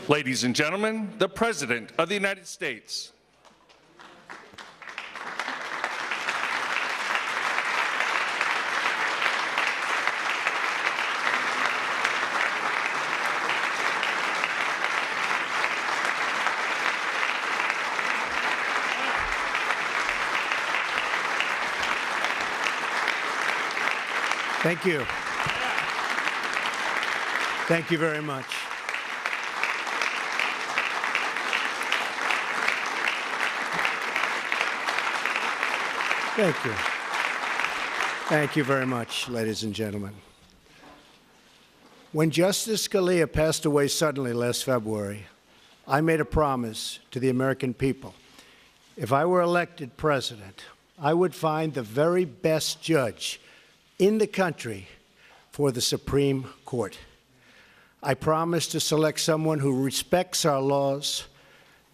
Ladies and gentlemen, the President of the United States. Thank you. Thank you very much. Thank you. Thank you very much, ladies and gentlemen. When Justice Scalia passed away suddenly last February, I made a promise to the American people. If I were elected president, I would find the very best judge in the country for the Supreme Court. I promised to select someone who respects our laws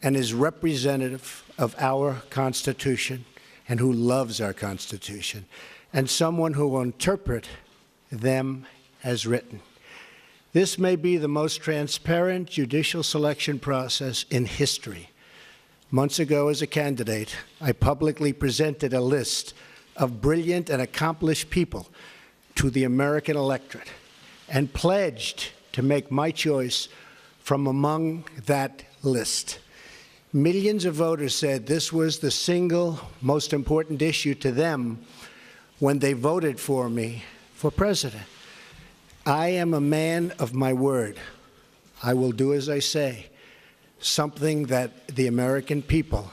and is representative of our Constitution and who loves our Constitution, and someone who will interpret them as written. This may be the most transparent judicial selection process in history. Months ago, as a candidate, I publicly presented a list of brilliant and accomplished people to the American electorate and pledged to make my choice from among that list. Millions of voters said this was the single most important issue to them when they voted for me for president. I am a man of my word. I will do as I say, something that the American people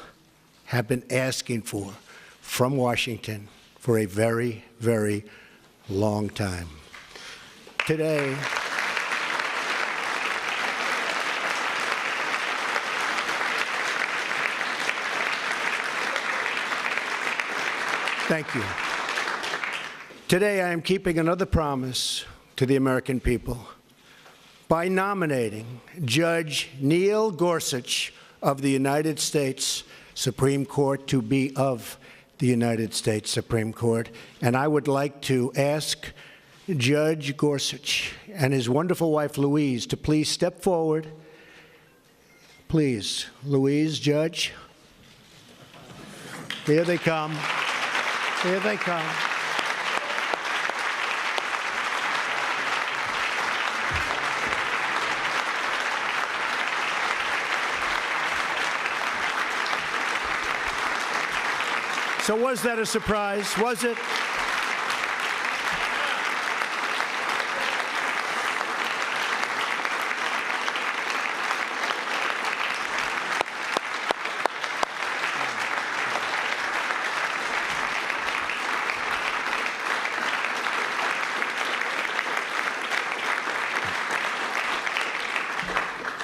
have been asking for from Washington for a very, very long time. Today, thank you. Today, I am keeping another promise to the American people by nominating Judge Neil Gorsuch of the United States Supreme Court to be of the United States Supreme Court. And I would like to ask Judge Gorsuch and his wonderful wife, Louise, to please step forward. Please, Louise, Judge. Here they come. Here they come. So was that a surprise? Was it?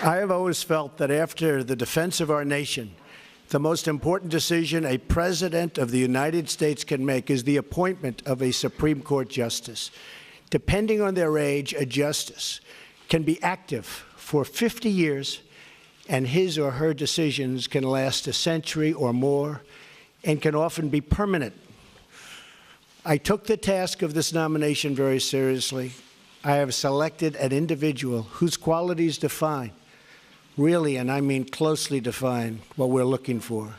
I have always felt that after the defense of our nation, the most important decision a president of the United States can make is the appointment of a Supreme Court justice. Depending on their age, a justice can be active for 50 years, and his or her decisions can last a century or more and can often be permanent. I took the task of this nomination very seriously. I have selected an individual whose qualities define, really, and I mean closely define, what we're looking for.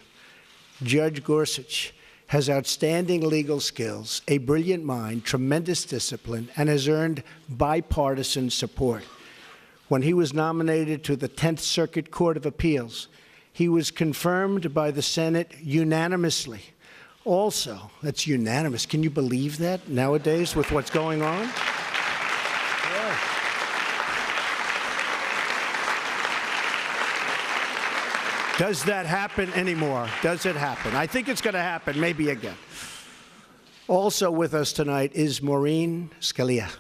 Judge Gorsuch has outstanding legal skills, a brilliant mind, tremendous discipline, and has earned bipartisan support. When he was nominated to the 10th Circuit Court of Appeals, he was confirmed by the Senate unanimously. Also, that's unanimous. Can you believe that nowadays with what's going on? Yeah. Does that happen anymore? Does it happen? I think it's going to happen, maybe again. Also with us tonight is Maureen Scalia,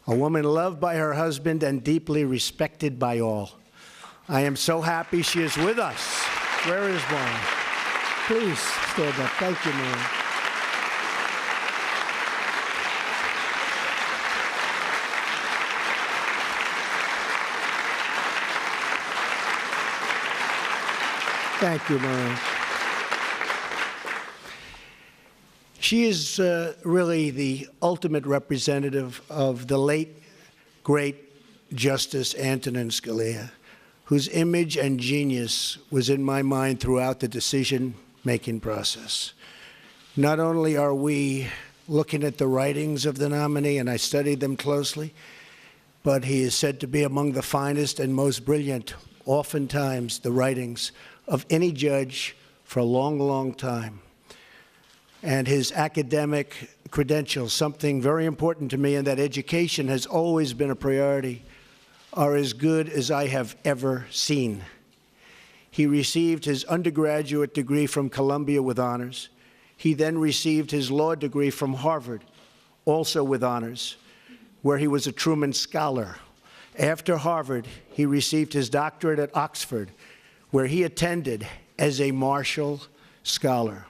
a woman loved by her husband and deeply respected by all. I am so happy she is with us. Where is Maureen? Please stand up. Thank you, Maureen. Thank you, Maureen. She is really the ultimate representative of the late, great Justice Antonin Scalia, whose image and genius was in my mind throughout the decision-making process. Not only are we looking at the writings of the nominee, and I studied them closely, but he is said to be among the finest and most brilliant, oftentimes, the writings of any judge for a long, long time. And his academic credentials, something very important to me, and that education has always been a priority, are as good as I have ever seen. He received his undergraduate degree from Columbia with honors. He then received his law degree from Harvard, also with honors, where he was a Truman Scholar. After Harvard, he received his doctorate at Oxford, where he attended as a Marshall Scholar,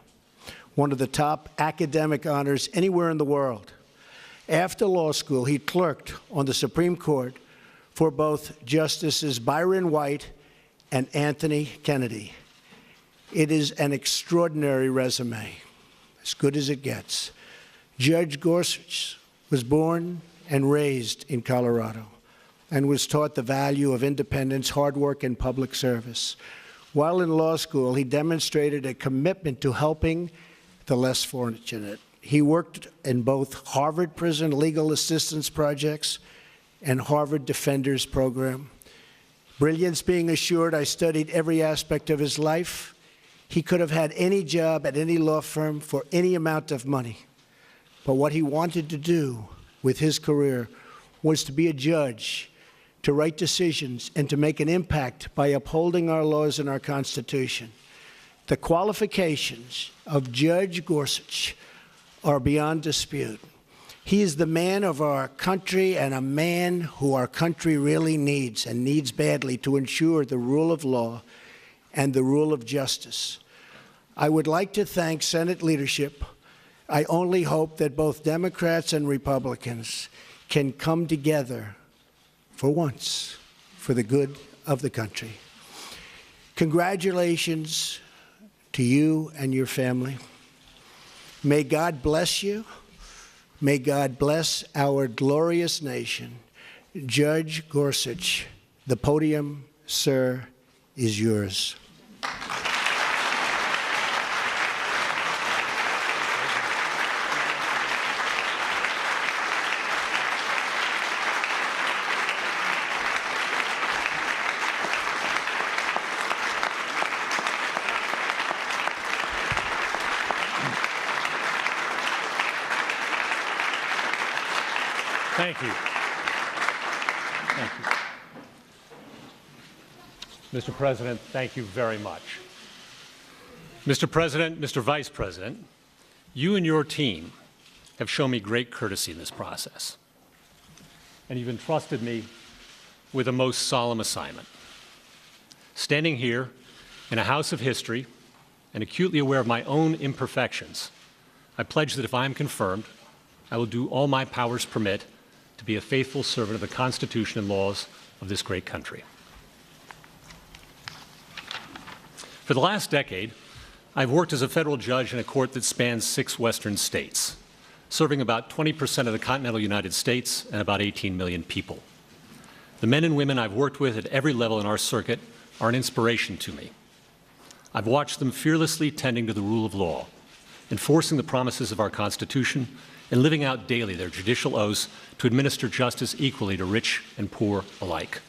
one of the top academic honors anywhere in the world. After law school, he clerked on the Supreme Court for both Justices Byron White and Anthony Kennedy. It is an extraordinary resume, as good as it gets. Judge Gorsuch was born and raised in Colorado and was taught the value of independence, hard work, and public service. While in law school, he demonstrated a commitment to helping the less fortunate. He worked in both Harvard Prison Legal Assistance Projects and Harvard Defenders Program. Brilliance being assured, I studied every aspect of his life. He could have had any job at any law firm for any amount of money. But what he wanted to do with his career was to be a judge, to write decisions, and to make an impact by upholding our laws and our Constitution. The qualifications of Judge Gorsuch are beyond dispute. He is the man of our country and a man who our country really needs, and needs badly, to ensure the rule of law and the rule of justice. I would like to thank Senate leadership. I only hope that both Democrats and Republicans can come together for once for the good of the country. Congratulations to you and your family. May God bless you. May God bless our glorious nation. Judge Gorsuch, the podium, sir, is yours. Thank you. Thank you. Mr. President, thank you very much. Mr. President, Mr. Vice President, you and your team have shown me great courtesy in this process, and you've entrusted me with a most solemn assignment. Standing here in a house of history and acutely aware of my own imperfections, I pledge that if I am confirmed, I will do all my powers permit to be a faithful servant of the Constitution and laws of this great country. For the last decade, I've worked as a federal judge in a court that spans 6 western states, serving about 20% of the continental United States and about 18 million people. The men and women I've worked with at every level in our circuit are an inspiration to me. I've watched them fearlessly tending to the rule of law, enforcing the promises of our Constitution, and living out daily their judicial oaths to administer justice equally to rich and poor alike,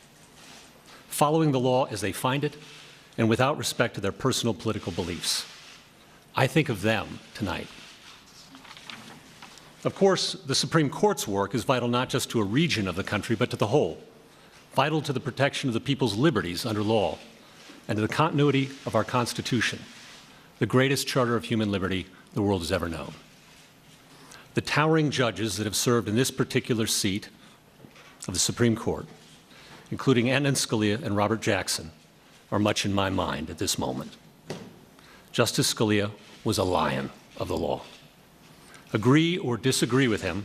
following the law as they find it and without respect to their personal political beliefs. I think of them tonight. Of course, the Supreme Court's work is vital not just to a region of the country, but to the whole, vital to the protection of the people's liberties under law and to the continuity of our Constitution, the greatest charter of human liberty the world has ever known. The towering judges that have served in this particular seat of the Supreme Court, including Antonin Scalia and Robert Jackson, are much in my mind at this moment. Justice Scalia was a lion of the law. Agree or disagree with him,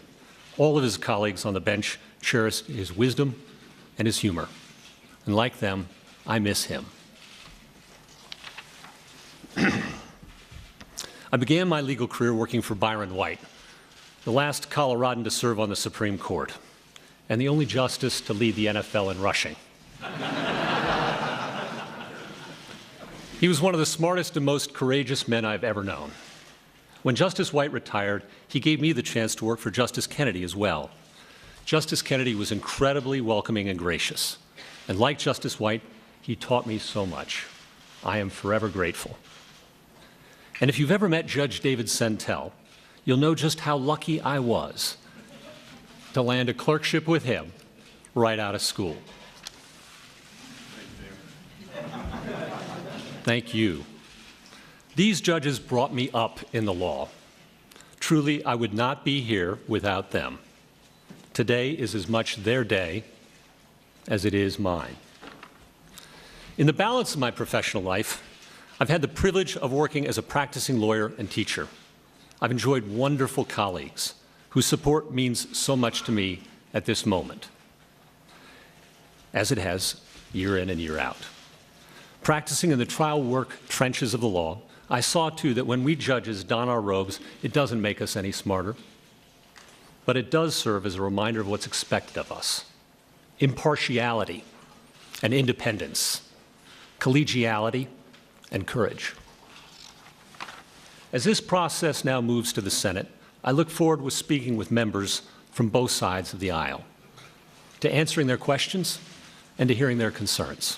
all of his colleagues on the bench cherish his wisdom and his humor. And like them, I miss him. I began my legal career working for Byron White, the last Coloradan to serve on the Supreme Court, and the only justice to lead the NFL in rushing. He was one of the smartest and most courageous men I've ever known. When Justice White retired, he gave me the chance to work for Justice Kennedy as well. Justice Kennedy was incredibly welcoming and gracious. And like Justice White, he taught me so much. I am forever grateful. And if you've ever met Judge David Sentel, you'll know just how lucky I was to land a clerkship with him right out of school. Thank you. These judges brought me up in the law. Truly, I would not be here without them. Today is as much their day as it is mine. In the balance of my professional life, I've had the privilege of working as a practicing lawyer and teacher. I've enjoyed wonderful colleagues whose support means so much to me at this moment, as it has year in and year out. Practicing in the trial work trenches of the law, I saw too that when we judges don our robes, it doesn't make us any smarter, but it does serve as a reminder of what's expected of us. Impartiality and independence, collegiality and courage. As this process now moves to the Senate, I look forward to speaking with members from both sides of the aisle, to answering their questions and to hearing their concerns.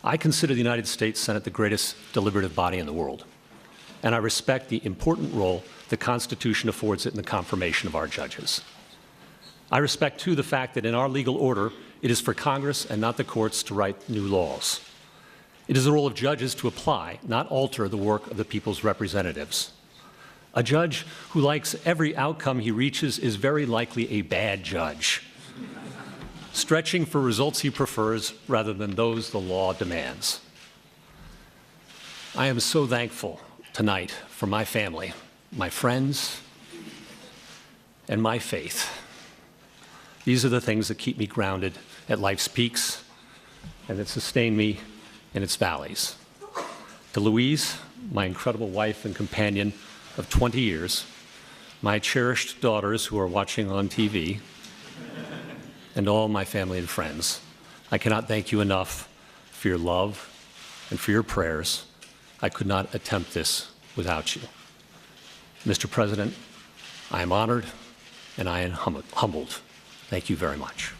I consider the United States Senate the greatest deliberative body in the world, and I respect the important role the Constitution affords it in the confirmation of our judges. I respect, too, the fact that in our legal order, it is for Congress and not the courts to write new laws. It is the role of judges to apply, not alter, the work of the people's representatives. A judge who likes every outcome he reaches is very likely a bad judge, stretching for results he prefers rather than those the law demands. I am so thankful tonight for my family, my friends, and my faith. These are the things that keep me grounded at life's peaks and that sustain me in its valleys. To Louise, my incredible wife and companion of 20 years, my cherished daughters who are watching on TV, and all my family and friends, I cannot thank you enough for your love and for your prayers. I could not attempt this without you. Mr. President, I am honored and I am humbled. Thank you very much.